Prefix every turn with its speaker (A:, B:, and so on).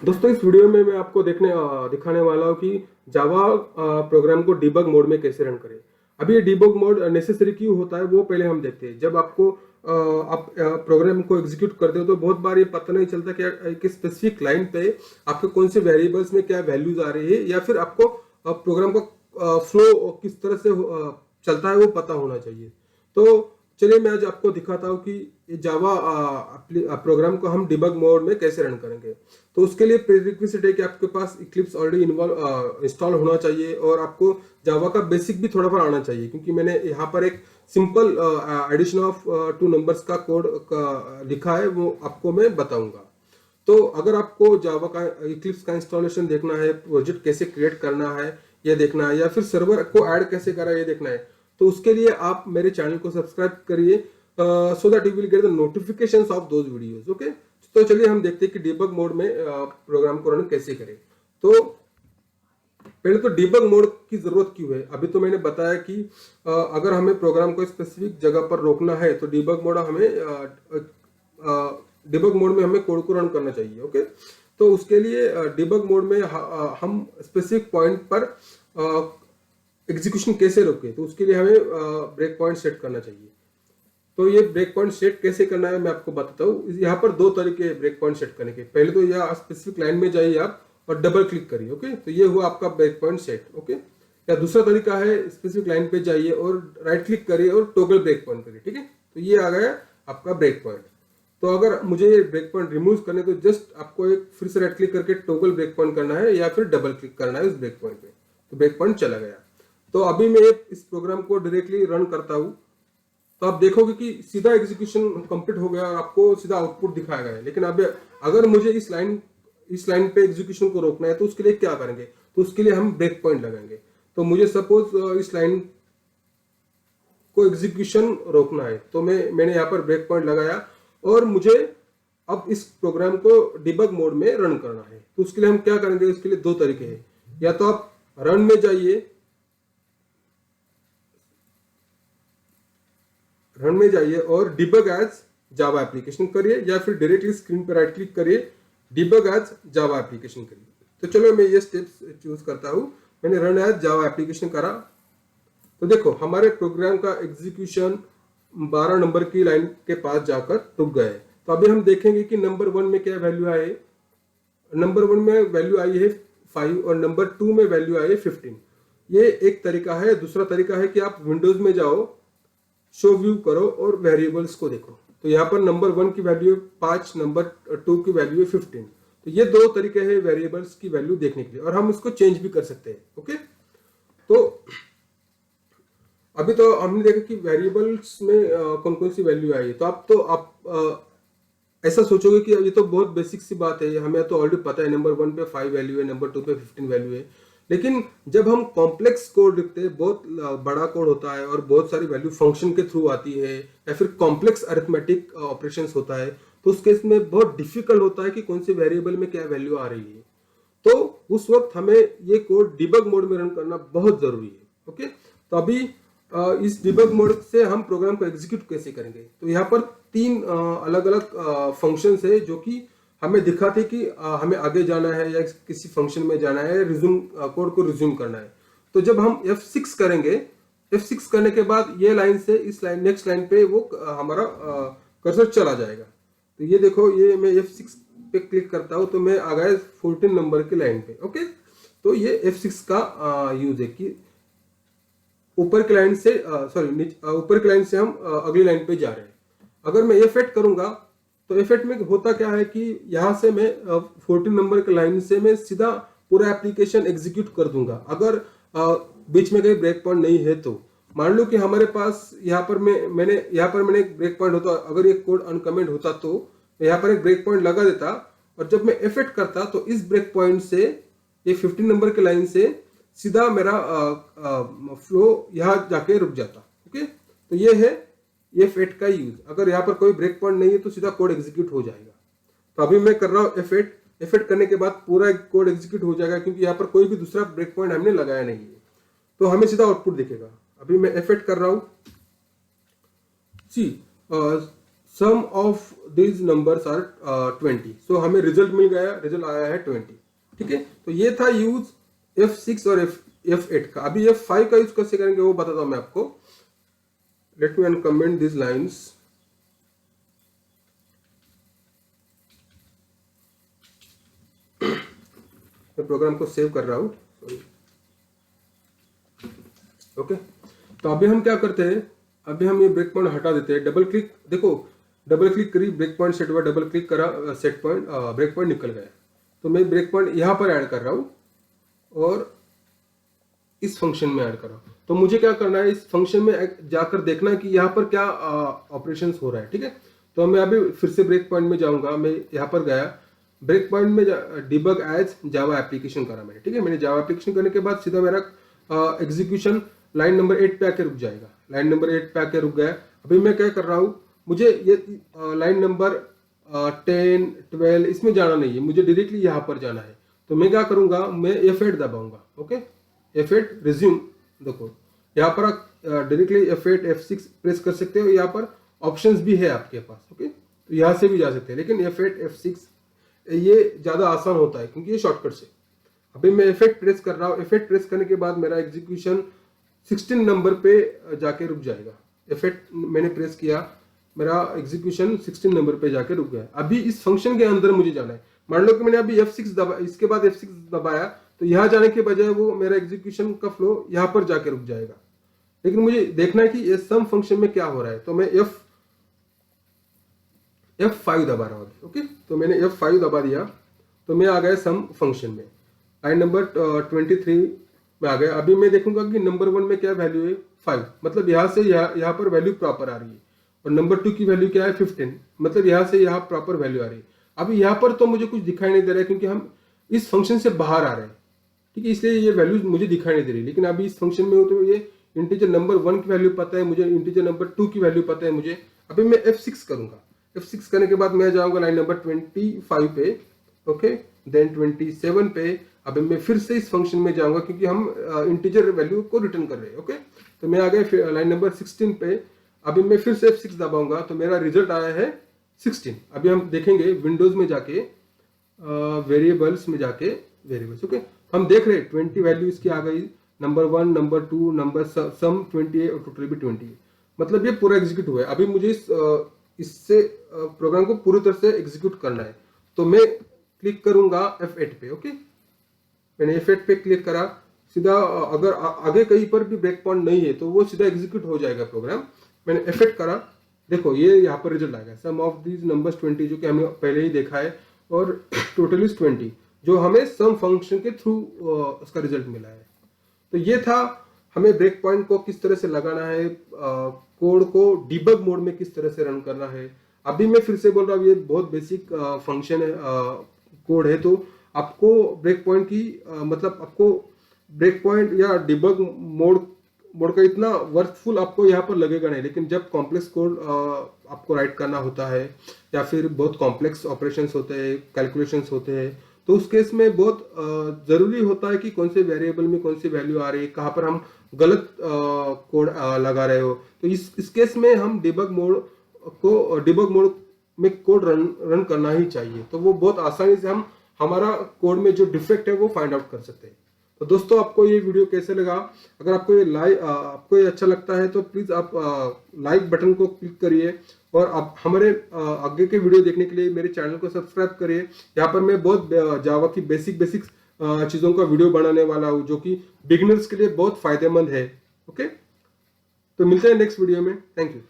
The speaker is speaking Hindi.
A: दोस्तों इस वीडियो में मैं आपको दिखाने वाला हूँ कि जावा प्रोग्राम को डिबग मोड में कैसे रन करें। अभी ये डिबग मोड नेसेसरी क्यों होता है वो पहले हम देखते हैं। जब आपको आप प्रोग्राम को एग्जीक्यूट करते हो तो बहुत बार ये पता नहीं चलता कि एक स्पेसिफिक लाइन पे आपके कौन से वेरिएबल्स में क्या वैल्यूज आ रही है, या फिर आपको प्रोग्राम का फ्लो किस तरह से चलता है वो पता होना चाहिए। तो चलिए मैं आज आपको दिखाता हूँ कि ये जावा प्रोग्राम को हम डिबग मोड में कैसे रन करेंगे। तो उसके लिए प्रीरिक्विजिट है कि आपके पास इक्लिप्स ऑलरेडी इंस्टॉल होना चाहिए और आपको जावा का बेसिक भी थोड़ा बहुत आना चाहिए, क्योंकि मैंने यहाँ पर एक simple addition of two numbers का कोड लिखा है, वो आपको मैं बताऊंगा। तो अगर आपको जावा का इक्लिप्स का इंस्टॉलेशन देखना है, प्रोजेक्ट कैसे क्रिएट करना है ये देखना है, या फिर सर्वर को ऐड कैसे करा है ये देखना है, तो उसके लिए आप मेरे चैनल को सब्सक्राइब करिए so that you will get the notifications of those videos. Okay, तो चलिए हम देखते हैं कि डिबग मोड में प्रोग्राम को रन कैसे करें। तो पहले तो डिबग मोड की जरूरत क्यों है। अभी तो मैंने बताया कि अगर हमें प्रोग्राम को स्पेसिफिक जगह पर रोकना है तो डिबग मोड में हमें कोड को रन करना चाहिए। ओके, तो उसके लिए डिबग मोड में हम स्पेसिफिक पॉइंट पर एग्जीक्यूशन कैसे रोके, तो उसके लिए हमें ब्रेक पॉइंट सेट करना चाहिए। तो ये ब्रेक पॉइंट सेट कैसे करना है मैं आपको बताता हूँ। यहाँ पर दो तरीके ब्रेक पॉइंट सेट करने के। पहले तो यह स्पेसिफिक लाइन में जाइए आप और डबल क्लिक करिए। ओके, तो ये हुआ आपका ब्रेक पॉइंट सेट। ओके, या दूसरा तरीका है स्पेसिफिक लाइन पे जाइए और राइट क्लिक करिए और टॉगल ब्रेक पॉइंट करिए। ठीक है, तो ये आ गया आपका ब्रेक पॉइंट। तो अगर मुझे ये ब्रेक पॉइंट रिमूव करने तो जस्ट आपको एक फिर से राइट क्लिक करके टॉगल ब्रेक पॉइंट करना है या फिर डबल क्लिक करना है उस ब्रेक पॉइंट पे, तो ब्रेक पॉइंट चला गया। तो अभी मैं इस प्रोग्राम को डायरेक्टली रन करता हूँ तो आप देखोगे कि सीधा एग्जीक्यूशन कंप्लीट हो गया और आपको सीधा आउटपुट दिखाया गया है। लेकिन अब अगर मुझे इस लाइन पे एग्जीक्यूशन को रोकना है तो उसके लिए क्या करेंगे, तो उसके लिए हम ब्रेक पॉइंट लगाएंगे। तो मुझे सपोज इस लाइन को एग्जीक्यूशन रोकना है तो मैंने यहाँ पर ब्रेक पॉइंट लगाया और मुझे अब इस प्रोग्राम को डिबग मोड में रन करना है। तो उसके लिए हम क्या करेंगे, इसके लिए दो तरीके हैं। या तो आप रन में जाइए, और डिबग एज जावा एप्लीकेशन करिए, या फिर डायरेक्टली स्क्रीन पर राइट क्लिक करिए, डिबग एज जावा एप्लीकेशन करिए। तो चलो मैं ये स्टेप्स चूज करता हूं। मैंने रन एज जावा एप्लीकेशन करा तो देखो हमारे प्रोग्राम का एग्जीक्यूशन 12 नंबर की लाइन के पास जाकर रुक गए। तो अभी हम देखेंगे कि नंबर 1 में क्या वैल्यू आए। नंबर 1 में वैल्यू आई है 5 और नंबर 2 में वैल्यू आई है 15। ये एक तरीका है। दूसरा तरीका है कि आप विंडोज में जाओ, शो व्यू करो और वेरिएबल्स को देखो। तो यहाँ पर नंबर 1 की वैल्यू है 5, नंबर 2 की वैल्यू है 15। तो ये दो तरीके हैं वेरिएबल्स की वैल्यू देखने के लिए, और हम इसको चेंज भी कर सकते हैं। ओके, तो अभी तो हमने देखा कि वेरिएबल्स में कौन कौन सी वैल्यू आई है। तो आप ऐसा सोचोगे कि ये तो बहुत बेसिक सी बात है, हमें तो ऑलरेडी पता है नंबर 1 पे 5 वैल्यू है, नंबर 2 पे 15 वैल्यू है। लेकिन जब हम कॉम्प्लेक्स कोड लिखते हैं, बहुत बड़ा कोड होता है और बहुत सारी वैल्यू फंक्शन के थ्रू आती है, या फिर कॉम्प्लेक्स अरिथमेटिक ऑपरेशंस होता है, तो उस केस में बहुत डिफिकल्ट होता है कि कौन से वेरिएबल में क्या वैल्यू आ रही है। तो उस वक्त हमें ये कोड डिबग मोड में रन करना बहुत जरूरी है। ओके, तो अभी इस डिबग मोड से हम प्रोग्राम को एग्जीक्यूट कैसे करेंगे। तो यहाँ पर 3 अलग अलग फंक्शंस है जो कि हमें दिखाते कि हमें आगे जाना है या किसी फंक्शन में जाना है, रिज्यूम कोड को रिज्यूम करना है। तो जब हम F6 करेंगे, F6 करने के बाद ये लाइन से इस लाइन नेक्स्ट लाइन पे वो हमारा कर्सर चला जाएगा। तो ये देखो, ये मैं F6 पे क्लिक करता हूँ तो मैं आ गया 14 नंबर की लाइन पे। ओके, तो ये F6 का यूज है कि ऊपर की लाइन से ऊपर की लाइन से हम अगली लाइन पे जा रहे हैं। अगर मैं F8 करूंगा तो F8 में होता क्या है कि यहां से मैं 14 नंबर की लाइन से मैं सीधा पूरा एप्लीकेशन एग्जीक्यूट कर दूंगा। अगर बीच में कहीं ब्रेक पॉइंट नहीं है तो मान लो कि हमारे पास यहाँ पर मैंने एक ब्रेक पॉइंट होता, अगर ये कोड अनकमेंट होता तो यहाँ पर एक ब्रेक पॉइंट लगा देता, और जब मैं F8 करता तो इस ब्रेक पॉइंट से ये 15 नंबर की लाइन से सीधा मेरा फ्लो यहाँ जाके रुक जाता। ओके, तो ये है F8 का यूज। अगर यहाँ पर कोई ब्रेक पॉइंट नहीं है तो सीधा कोड एग्जीक्यूट हो जाएगा। तो अभी मैं कर रहा हूँ F8 करने के बाद पूरा कोड एग्जीक्यूट हो जाएगा, क्योंकि यहाँ पर कोई भी दूसरा ब्रेक पॉइंट हमने लगाया नहीं है। तो हमें सीधा आउटपुट दिखेगा। अभी मैं F8 कर रहा हूँ। सी सम ऑफ दीज नंबर्स आर 20। सो हमें रिजल्ट मिल गया, रिजल्ट आया है 20। ठीक है, तो ये था यूज F6 और F8 का। अभी F5 का यूज कैसे करेंगे वो बताता हूं मैं आपको। Let me uncomment this lines. मैं प्रोग्राम को सेव कर रहा हूं, ओके। तो अभी हम क्या करते हैं, अभी हम ये ब्रेक पॉइंट हटा देते हैं। डबल क्लिक, देखो डबल क्लिक करी, ब्रेक पॉइंट सेट हुआ, डबल क्लिक करा, सेट पॉइंट ब्रेक पॉइंट निकल गया। तो मैं ब्रेक पॉइंट यहां पर ऐड कर रहा हूं और इस फंक्शन में ऐड कर रहा हूं। तो मुझे क्या करना है, इस फंक्शन में जाकर देखना कि यहाँ पर क्या ऑपरेशंस हो रहा है। ठीक है, तो मैं अभी फिर से ब्रेक पॉइंट में जाऊंगा। मैं यहाँ पर गया, ब्रेक पॉइंट में डिबग एज जावा एप्लीकेशन करा मैंने। ठीक है, मैंने जावा एप्लीकेशन करने के बाद सीधा मेरा एग्जीक्यूशन लाइन नंबर 8 पे आके रुक जाएगा। लाइन नंबर 8 पे आके रुक गया। अभी मैं क्या कर रहा हूँ, मुझे ये लाइन नंबर 10, 12 इसमें जाना नहीं है, मुझे डायरेक्टली यहाँ पर जाना है। तो मैं क्या करूंगा, मैं F8 दबाऊंगा। Okay, F8 resume. देखो यहाँ पर डायरेक्टली F8 F6 प्रेस कर सकते हो, यहाँ पर ऑप्शंस भी है आपके पास। ओके, तो यहाँ से भी जा सकते हैं, लेकिन F8 F6 ये ज्यादा आसान होता है क्योंकि ये शॉर्टकट से। अभी मैं F8 प्रेस कर रहा हूँ। F8 प्रेस करने के बाद मेरा एग्जीक्यूशन 16 नंबर पे जाके रुक जाएगा। F8 मैंने प्रेस किया, मेरा एग्जीक्यूशन 16 नंबर पे जाके रुक गया। अभी इस फंक्शन के अंदर मुझे जाना है। मान लो कि मैंने अभी F6 दबा, इसके बाद F6 दबाया, तो यहाँ जाने के बजाय वो मेरा एग्जीक्यूशन का फ्लो यहाँ पर जाके रुक जाएगा। लेकिन मुझे देखना है कि ये सम फंक्शन में क्या हो रहा है। तो मैं F5 दबा रहा हूँ। ओके, तो मैंने F5 दबा दिया, तो मैं आ गया सम फंक्शन में। लाइन नंबर 23 में आ गया। अभी मैं देखूंगा कि नंबर 1 में क्या वैल्यू है, 5। मतलब यहाँ से यहाँ पर वैल्यू प्रॉपर आ रही है। और नंबर 2 की वैल्यू क्या है, 15। मतलब यहाँ से यहाँ प्रॉपर वैल्यू आ रही है। अभी यहाँ पर तो मुझे कुछ दिखाई नहीं दे रहा है क्योंकि हम इस फंक्शन से बाहर आ रहे हैं। ठीक है, इसलिए ये वैल्यू मुझे दिखाई नहीं दे रही। लेकिन अभी इस फंक्शन में हो तो ये इंटीजर नंबर 1 की वैल्यू पता है मुझे, इंटीजर नंबर 2 की वैल्यू पता है मुझे। अभी मैं F6 करूंगा। F6 करने के बाद मैं जाऊंगा लाइन नंबर 25 पे। ओके, देन 27 पे। अभी मैं फिर से इस फंक्शन में जाऊंगा क्योंकि हम इंटीजर वैल्यू को रिटर्न कर रहे हैं। ओके, तो मैं आ गया लाइन नंबर 16 पे। अभी मैं फिर से F6 दबाऊंगा, तो मेरा रिजल्ट आया है 16। अभी हम देखेंगे विंडोज में जाके, वेरिएबल्स में जाके, वेरिएबल्स। ओके, हम देख रहे हैं 20 वैल्यू इसकी आ गई। नंबर 1, नंबर 2, नंबर सम 20 और टोटल भी 20। मतलब ये पूरा एग्जीक्यूट हुआ है। अभी मुझे इससे प्रोग्राम को पूरी तरह से एग्जीक्यूट करना है। तो मैं क्लिक करूंगा F8 पे। ओके, मैंने F8 पे क्लिक करा। सीधा अगर आगे कहीं पर भी ब्रेक पॉइंट नहीं है तो वो सीधा एग्जीक्यूट हो जाएगा प्रोग्राम। मैंने F8 करा, देखो ये यहाँ पर रिजल्ट आ गया, सम ऑफ दीज नंबर्स 20, जो कि हमने पहले ही देखा है, और टोटल इज 20, जो हमें सम फंक्शन के थ्रू उसका रिजल्ट मिला है। तो ये था हमें ब्रेक पॉइंट को किस तरह से लगाना है, कोड को डिबग मोड में किस तरह से रन करना है। अभी मैं फिर से बोल रहा हूँ, ये बहुत बेसिक फंक्शन है, कोड है। तो आपको ब्रेक पॉइंट की मतलब आपको ब्रेक पॉइंट या डिबग मोड का इतना वर्थफुल आपको यहाँ पर लगेगा नहीं। लेकिन जब कॉम्प्लेक्स कोड आपको राइट करना होता है या फिर बहुत कॉम्प्लेक्स ऑपरेशंस होते हैं, कैलकुलेशंस होते हैं, तो उस केस में बहुत जरूरी होता है कि कौन से वेरिएबल में कौन सी वैल्यू आ रही है, कहाँ पर हम गलत कोड लगा रहे हो। तो इस केस में हम डिबग मोड में कोड रन करना ही चाहिए। तो वो बहुत आसानी से हम हमारा कोड में जो डिफेक्ट है वो फाइंड आउट कर सकते हैं। तो दोस्तों, आपको ये वीडियो कैसे लगा? अगर आपको ये अच्छा लगता है तो प्लीज आप लाइक बटन को क्लिक करिए, और आप हमारे आगे के वीडियो देखने के लिए मेरे चैनल को सब्सक्राइब करिए। यहाँ पर मैं बहुत जावा की बेसिक चीजों का वीडियो बनाने वाला हूँ, जो कि बिगिनर्स के लिए बहुत फायदेमंद है। ओके, तो मिलते हैं नेक्स्ट वीडियो में। Thank you.